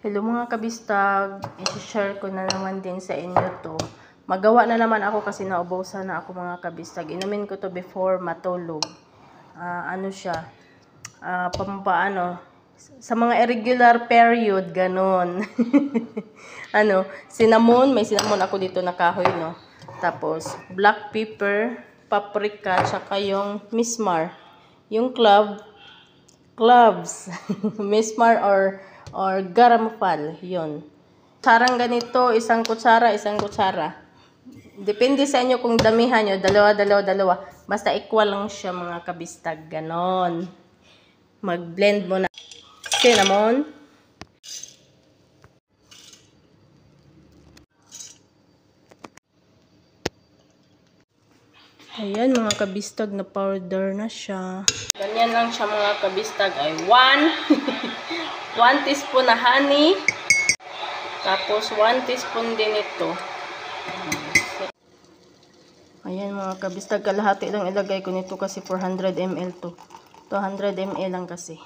Hello mga kabistag, i-share ko na naman din sa inyo to. Magawa na naman ako kasi naubusan na ako mga kabistag. Inumin ko to before matulog. Ano siya? Pampaano? Sa mga irregular period, ganon. Cinnamon. May cinnamon ako dito na kahoy, no? Tapos, black pepper, paprika, tsaka yung mismar. Yung cloves. Mismar or garam pal, yun. Kutsarang ganito, isang kutsara. Depende sa inyo kung damihan nyo, dalawa. Basta equal lang siya mga kabistag, ganon. Mag-blend mo na cinnamon. Ayan mga kabistag, na powder na siya. Ganyan lang siya mga kabistag ay 1 teaspoon na honey. Tapos 1 teaspoon din ito. Ayan mga kabistag, kalahati lang ilagay ko nito kasi 400 ml to. 200 ml lang kasi.